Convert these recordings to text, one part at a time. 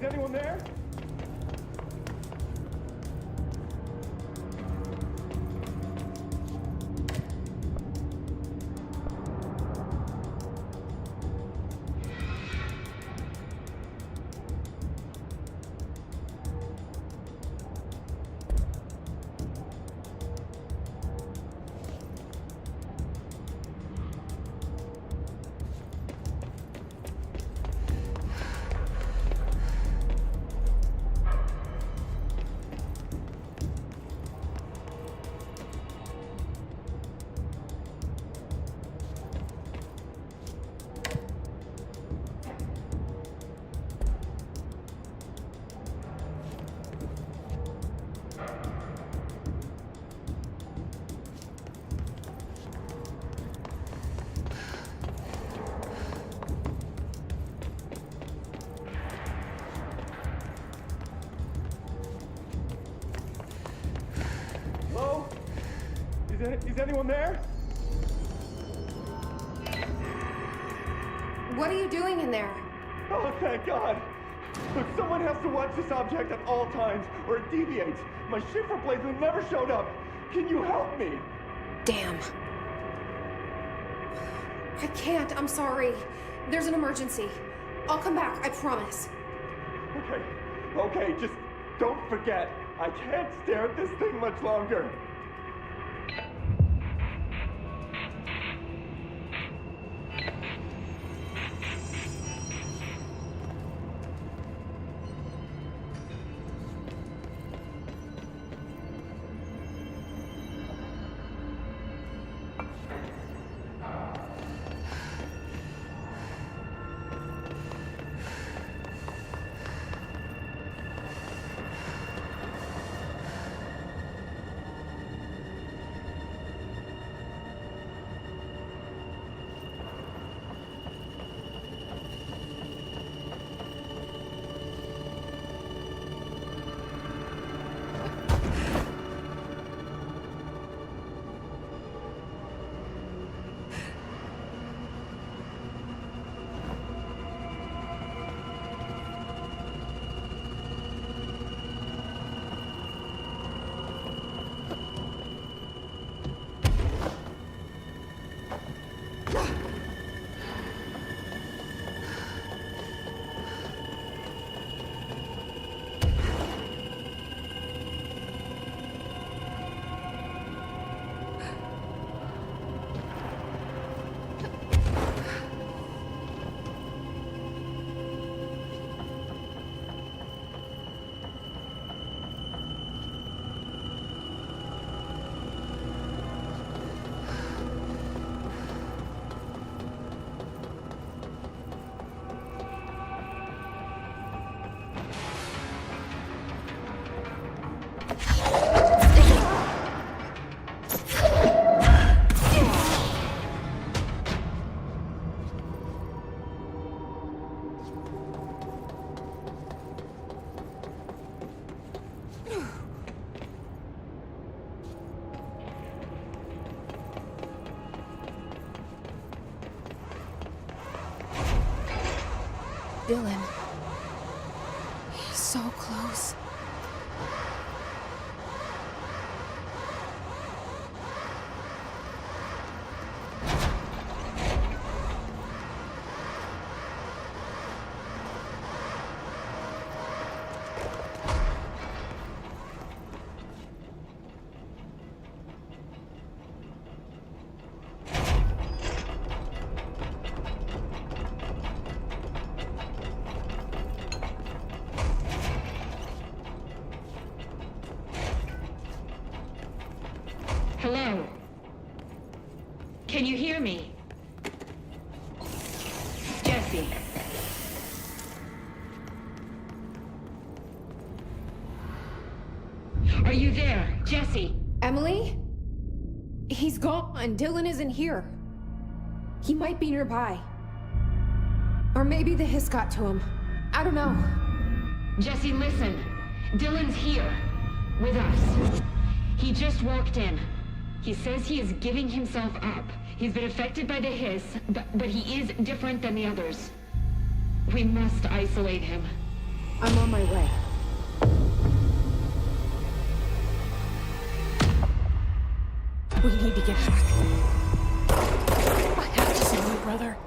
Is anyone there? Is anyone there? What are you doing in there? Oh, thank God. Look, someone has to watch this object at all times, or it deviates. My shifter blazer never showed up. Can you help me? Damn. I can't, I'm sorry. There's an emergency. I'll come back, I promise. Okay, just don't forget. I can't stare at this thing much longer. Dylan. He's so close. Hello? Can you hear me? Jesse. Are you there, Jesse? Emily? He's gone. Dylan isn't here. He might be nearby. Or maybe the hiss got to him. I don't know. Jesse, listen. Dylan's here. With us. He just walked in. He says he is giving himself up. He's been affected by the hiss, but he is different than the others. We must isolate him. I'm on my way. We need to get back. I have to save my brother.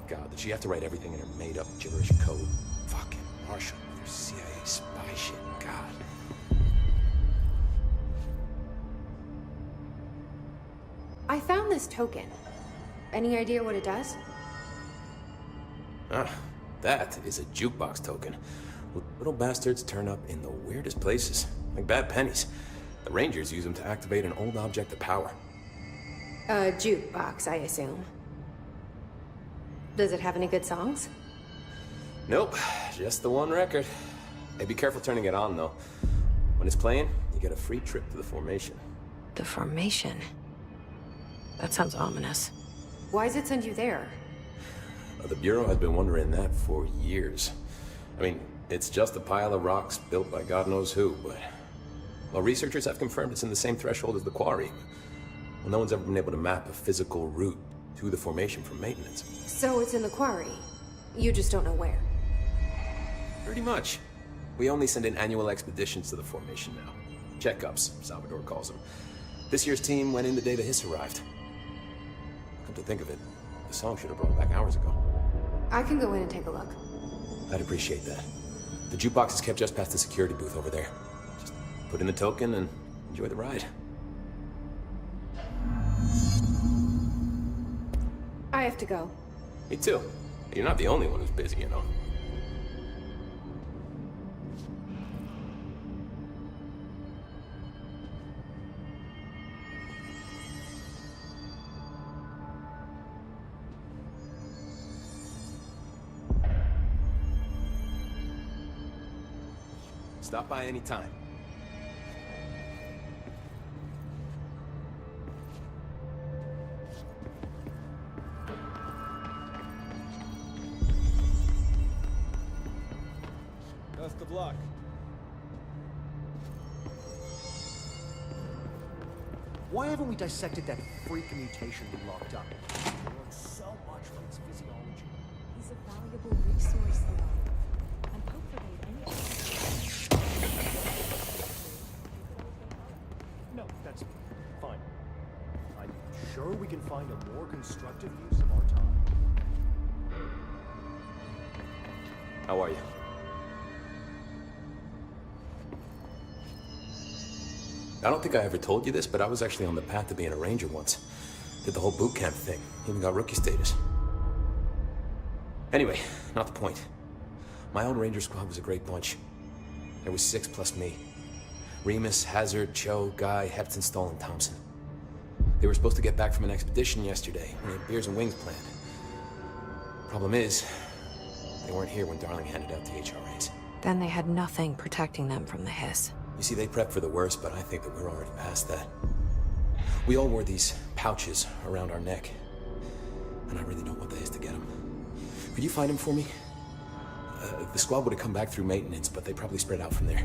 God, did she have to write everything in her made-up gibberish code? Fucking Marshall with her CIA spy shit, God. I found this token. Any idea what it does? Ah, that is a jukebox token. Little bastards turn up in the weirdest places, like bad pennies. The Rangers use them to activate an old object of power. A jukebox, I assume. Does it have any good songs? Nope, just the one record. Hey, be careful turning it on, though. When it's playing, you get a free trip to the Formation. The Formation? That sounds ominous. Why does it send you there? The Bureau has been wondering that for years. I mean, it's just a pile of rocks built by God knows who, but... Well, researchers have confirmed it's in the same threshold as the Quarry. Well, no one's ever been able to map a physical route to the Formation for maintenance. So it's in the Quarry. You just don't know where. Pretty much. We only send in annual expeditions to the Formation now. Checkups, Salvador calls them. This year's team went in the day the Hiss arrived. Come to think of it, the song should have brought back hours ago. I can go in and take a look. I'd appreciate that. The jukebox is kept just past the security booth over there. Just put in the token and enjoy the ride. I have to go. Me too. You're not the only one who's busy, you know. Stop by any time. Best of luck. Why haven't we dissected that freak mutation we locked up? We learned so much from its physiology. He's a valuable resource, though. I'm hopeful No, that's fine. I'm sure we can find a more constructive use of our time. How are you? I don't think I ever told you this, but I was actually on the path to being a Ranger once. Did the whole boot camp thing. Even got rookie status. Anyway, not the point. My own Ranger squad was a great bunch. There was 6 plus me. Remus, Hazard, Cho, Guy, Hepton, Stoll, and Thompson. They were supposed to get back from an expedition yesterday. We had beers and wings planned. Problem is, they weren't here when Darling handed out the HRAs. Then they had nothing protecting them from the Hiss. You see, they prepped for the worst, but I think that we're already past that. We all wore these pouches around our neck. And I really don't want the Hiss to get them. Could you find them for me? The squad would have come back through maintenance, but they probably spread out from there.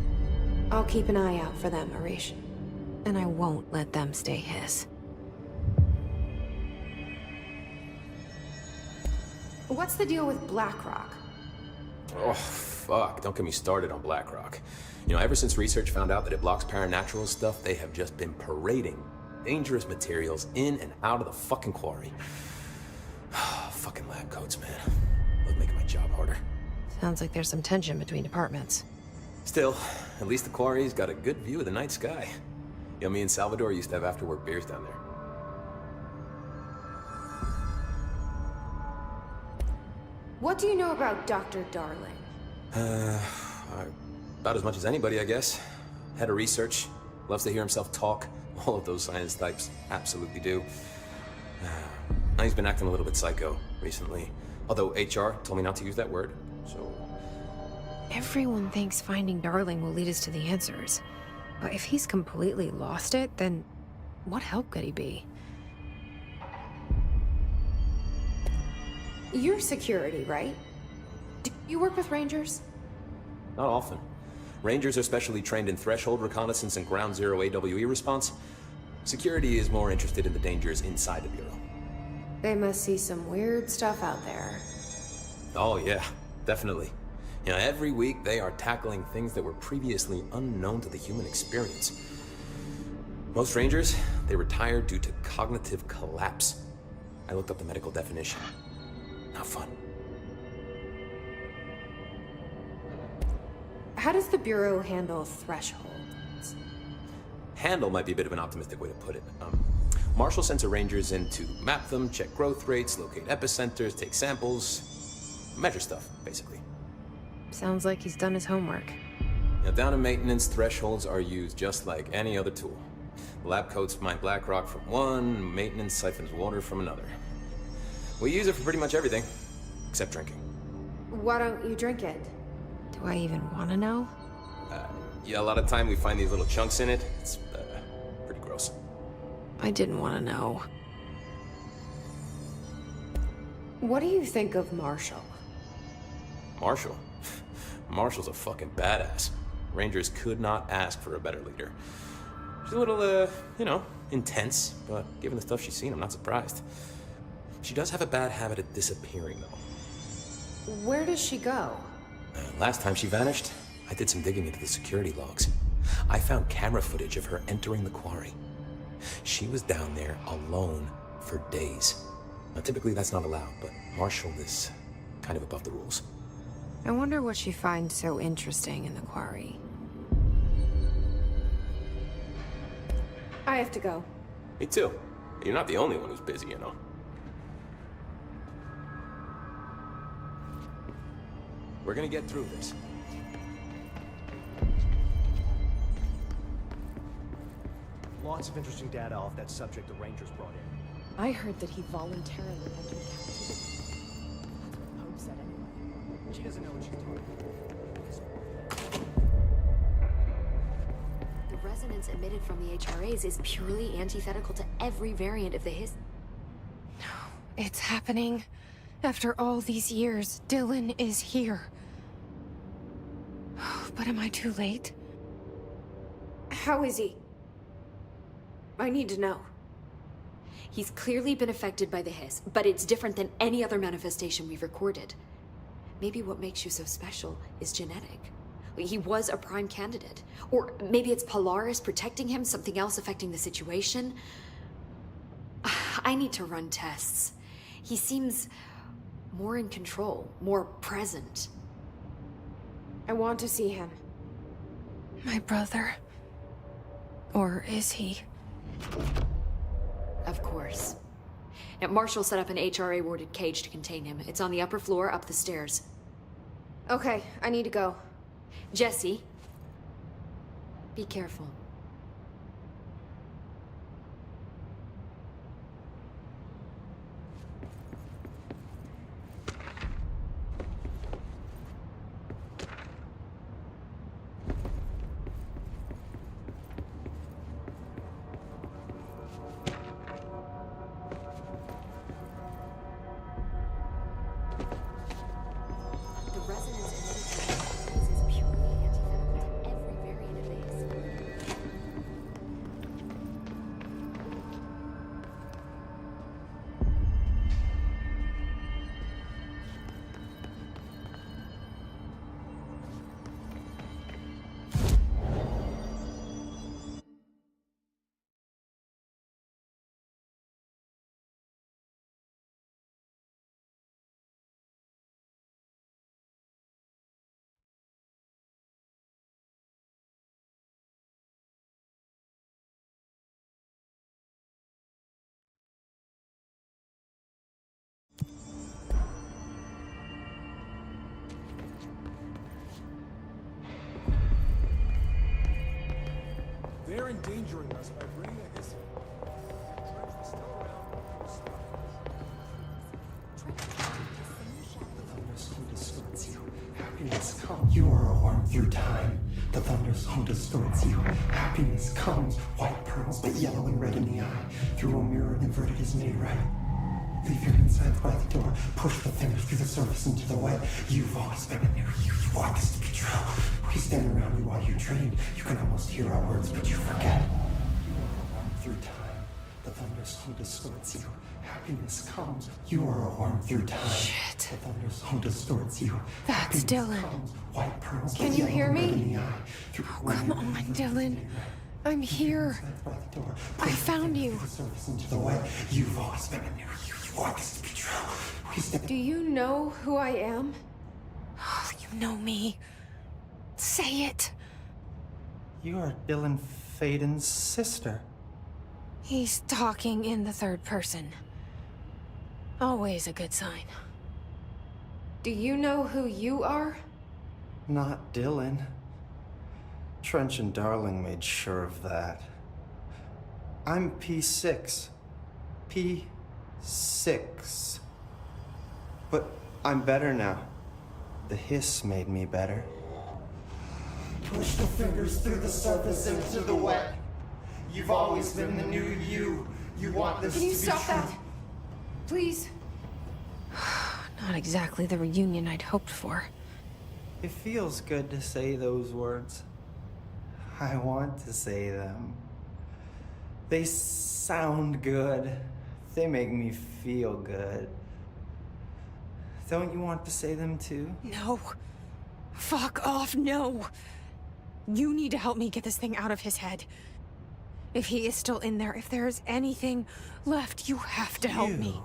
I'll keep an eye out for them, Arish. And I won't let them stay Hiss. What's the deal with Blackrock? Oh, fuck. Don't get me started on Blackrock. You know, ever since research found out that it blocks paranatural stuff, they have just been parading dangerous materials in and out of the fucking Quarry. Fucking lab coats, man. Love making my job harder. Sounds like there's some tension between departments. Still, at least the Quarry's got a good view of the night sky. You know, me and Salvador used to have after-work beers down there. What do you know about Dr. Darling? About as much as anybody, I guess. Head of research, loves to hear himself talk. All of those science types absolutely do. Now he's been acting a little bit psycho recently. Although HR told me not to use that word, so... Everyone thinks finding Darling will lead us to the answers. But if he's completely lost it, then what help could he be? You're security, right? Do you work with Rangers? Not often. Rangers are specially trained in threshold reconnaissance and ground zero AWE response. Security is more interested in the dangers inside the Bureau. They must see some weird stuff out there. Oh yeah, definitely. You know, every week they are tackling things that were previously unknown to the human experience. Most Rangers, they retire due to cognitive collapse. I looked up the medical definition. Not fun. How does the Bureau handle thresholds? Handle might be a bit of an optimistic way to put it. Marshall sends her rangers in to map them, check growth rates, locate epicenters, take samples, measure stuff, basically. Sounds like he's done his homework. Now, down in maintenance, thresholds are used just like any other tool. The lab coats mine black rock from one, maintenance siphons water from another. We use it for pretty much everything, except drinking. Why don't you drink it? Do I even want to know? Yeah, a lot of time we find these little chunks in it. It's pretty gross. I didn't want to know. What do you think of Marshall? Marshall? Marshall's a fucking badass. Rangers could not ask for a better leader. She's a little, intense, but given the stuff she's seen, I'm not surprised. She does have a bad habit of disappearing, though. Where does she go? Last time she vanished, I did some digging into the security logs. I found camera footage of her entering the quarry. She was down there alone for days. Now, typically that's not allowed, but Marshall is kind of above the rules. I wonder what she finds so interesting in the quarry. I have to go. Me too. You're not the only one who's busy, you know. We're gonna get through this. Lots of interesting data off that subject the Rangers brought in. I heard that he voluntarily entered captivity. That's what Pope said anyway. She doesn't know what she's talking about. The resonance emitted from the HRAs is purely antithetical to every variant of the Hiss. It's happening. After all these years, Dylan is here. But am I too late? How is he? I need to know. He's clearly been affected by the Hiss, but it's different than any other manifestation we've recorded. Maybe what makes you so special is genetic. He was a prime candidate. Or maybe it's Polaris protecting him, something else affecting the situation. I need to run tests. He seems more in control, more present. I want to see him. My brother. Or is he? Of course. Now, Marshall set up an HRA-warded cage to contain him. It's on the upper floor, up the stairs. Okay, I need to go. Jesse, be careful. They're endangering us by bringing a Hiss. Trent is still around. The thunderstorm distorts you. Happiness comes. You are a worm through time. The thunderstorm distorts you. Happiness comes. White pearls, but yellow and red in the eye. Through a mirror inverted is made right. Leave your insides by the door. Push the fingers through the surface into the wet. You've always been in there. You want this to be true. We stand around you while you dream. You can almost hear our words, but you forget. You are a worm through time. The thunderstorm distorts you. Happiness comes. You are a worm through time. Shit. The thunderstorm distorts you. That's Happiness Dylan. comes. White pearls, Can but you yellow hear and red me? in the eye. Through Oh, come on, Dylan. I'm here. I found you. Through the surface into the wet. You've always been in there. You want this to be true. Please don't. Do you know who I am? You know me. Say it. You are Dylan Faden's sister. He's talking in the third person. Always a good sign. Do you know who you are? Not Dylan. Trench and Darling made sure of that. I'm P6. P6. But I'm better now. The hiss made me better. Push the fingers through the surface into the wet. You've always been the new you. You want this Can you to be stop true. that? Please? Not exactly the reunion I'd hoped for. It feels good to say those words. I want to say them. They sound good. They make me feel good. Don't you want to say them too? No. Fuck off, no. You need to help me get this thing out of his head. If he is still in there, if there is anything left, you have to help me.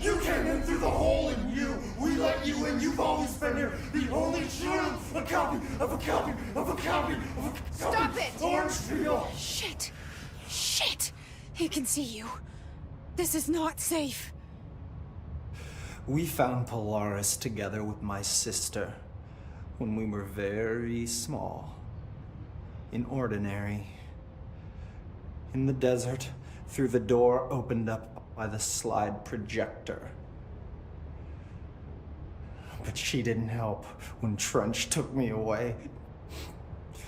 You came in through the hole in you. We let you in. You've always been here. The only true. A copy of a copy of a copy of a copy. Stop it! Orange peel. Shit. Shit. He can see you. This is not safe. We found Polaris together with my sister when we were very small. In Ordinary. In the desert, through the door opened up by the slide projector. But she didn't help when Trench took me away.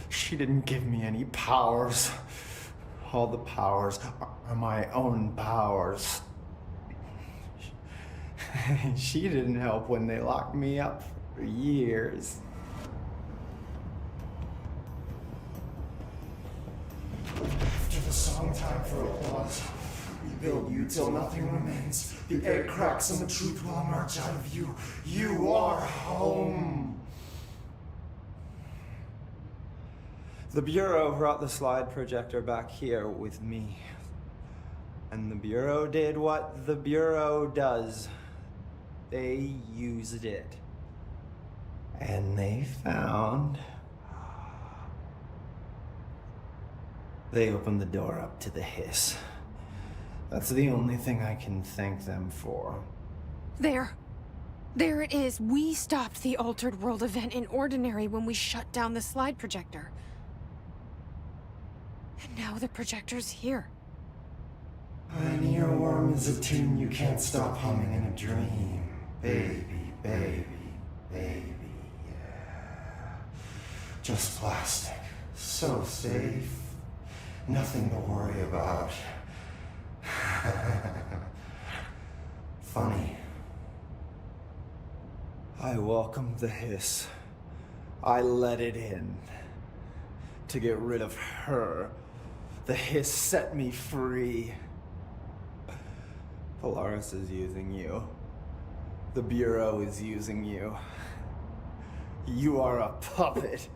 She didn't give me any powers. All the powers are my own powers. She didn't help when they locked me up for years. After the song time for applause, we build you till nothing remains. The egg cracks and the truth will emerge out of you. You are home. The Bureau brought the slide projector back here with me. And the Bureau did what the Bureau does. They used it. And they found... They opened the door up to the hiss. That's the only thing I can thank them for. There. There it is. We stopped the Altered World event in Ordinary when we shut down the slide projector. And now the projector's here. An earworm is a tune you can't stop humming in a dream. Baby, baby, baby, yeah. Just plastic. So safe. Nothing to worry about. Funny. I welcomed the hiss. I let it in. To get rid of her. The hiss set me free. Polaris is using you. The Bureau is using you. You are a puppet.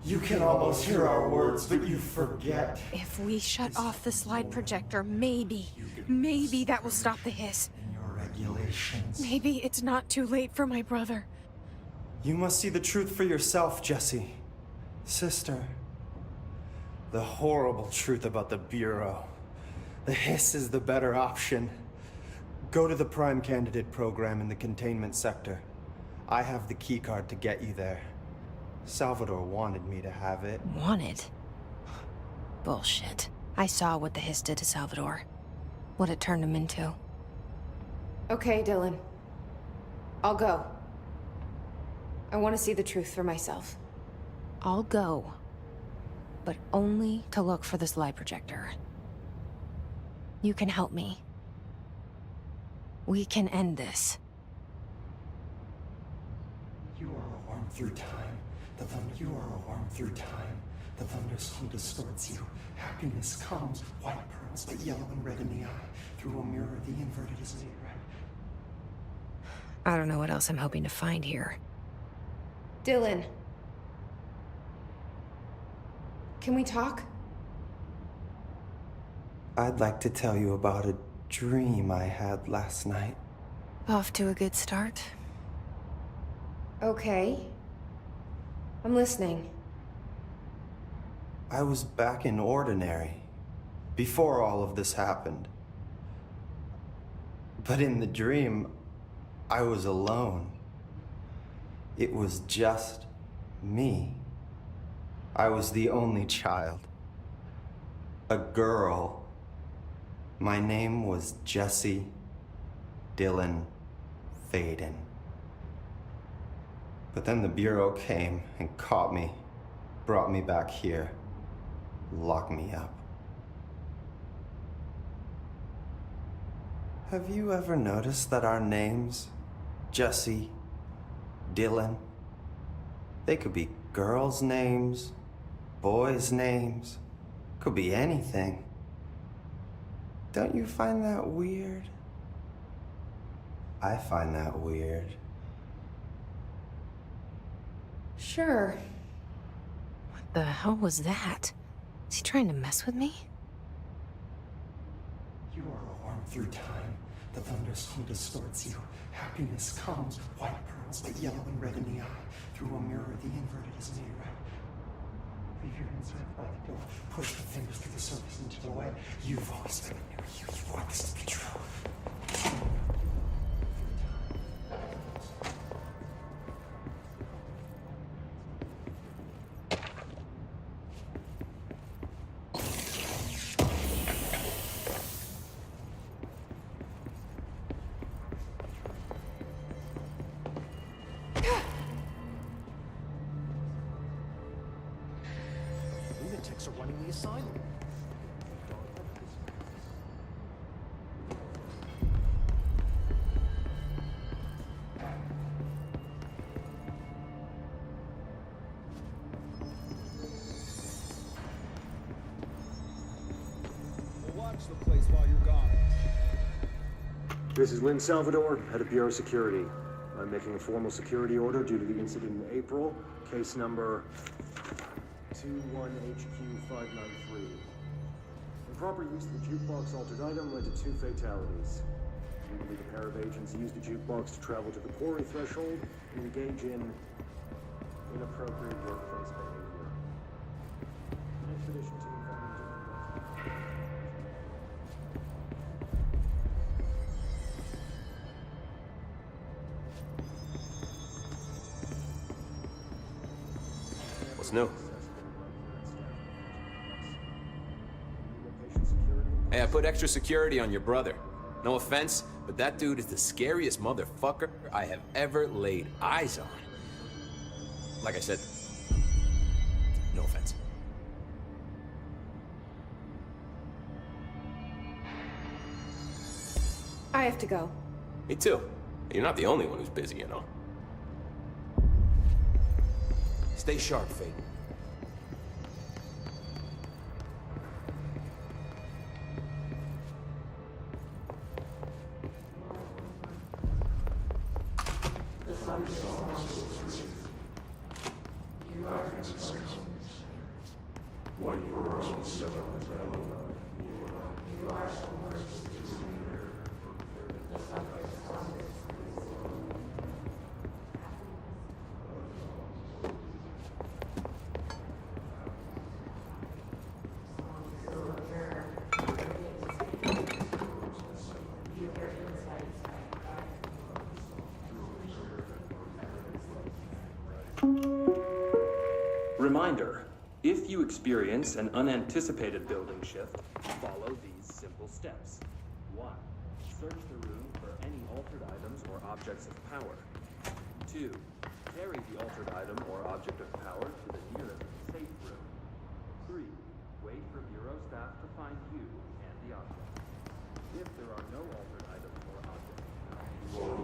You can almost hear our words, but you forget. If we shut off the slide projector, maybe that will stop the hiss. In your regulations. Maybe it's not too late for my brother. You must see the truth for yourself, Jesse. Sister. The horrible truth about the Bureau. The hiss is the better option. Go to the Prime Candidate program in the containment sector. I have the keycard to get you there. Salvador wanted me to have it. Wanted? Bullshit. I saw what the hiss did to Salvador. What it turned him into. Okay, Dylan. I'll go. I want to see the truth for myself. I'll go. But only to look for the slide projector. You can help me. We can end this. You are a worm through time. The thunder. You are a worm through time. The thunderstorm distorts you. Happiness comes, white pearls, but yellow and red in the eye. Through a mirror, the inverted is made red. I don't know what else I'm hoping to find here. Dylan. Can we talk? I'd like to tell you about a dream I had last night. Off to a good start. Okay. I'm listening. I was back in Ordinary before all of this happened. But in the dream, I was alone. It was just me. I was the only child. A girl. My name was Jesse Dylan Faden. But then the Bureau came and caught me, brought me back here, locked me up. Have you ever noticed that our names, Jesse, Dylan, they could be girls' names, boys' names, could be anything. Don't you find that weird? I find that weird. Sure. What the hell was that? Is he trying to mess with me? You are a worm through time. The thunderstorm distorts you. Happiness comes, white pearls, but yellow and red in the eye. Through a mirror, the inverted is made right. Leave your hands right by the door. Push the fingers through the surface into the light. You've always been a new you. You want this to be true. Lunatics are running the asylum. Watch the place while you're gone. This is Lynn Salvador, head of Bureau Security. I'm making a formal security order due to the incident in April, case number 21HQ593. Improper use of the jukebox altered item led to 2 fatalities. We believe a pair of agents used the jukebox to travel to the quarry threshold and engage in inappropriate workplace behavior. An expedition team found them doing What's new? Hey, I put extra security on your brother. No offense, but that dude is the scariest motherfucker I have ever laid eyes on. Like I said, no offense. I have to go. Me too. You're not the only one who's busy, you know. Stay sharp, Fate. Reminder, if you experience an unanticipated building shift, follow these simple steps. 1. Search the room for any altered items or objects of power. 2. Carry the altered item or object of power to the nearest safe room. 3. Wait for Bureau staff to find you and the object. If there are no altered items or objects of power,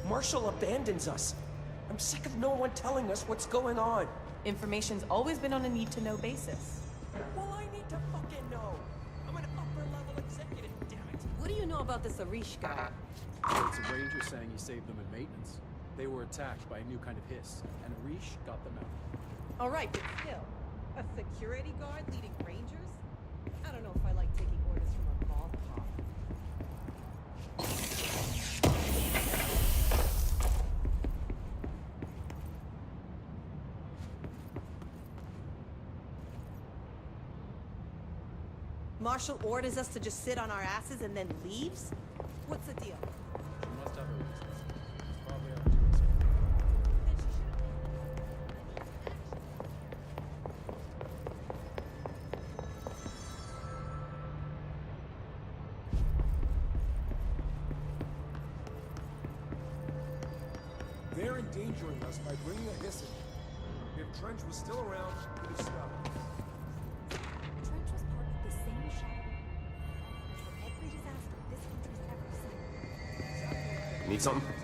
Marshall abandons us. I'm sick of no one telling us what's going on. Information's always been on a need-to-know basis. Well, I need to fucking know. I'm an upper-level executive, damn it. What do you know about this Arish guy? It's a ranger saying he saved them in maintenance. They were attacked by a new kind of hiss, and Arish got them out. All right, but still, a security guard leading rangers? I don't know if I like taking orders from a ball cop. Marshall orders us to just sit on our asses and then leaves? What's the deal? She must have a reason. It's probably up to us. They're endangering us by bringing a hiss in. If Trench was still around, he'd have stopped. Trench was part of the same shadow for every disaster this country's ever seen. Need something?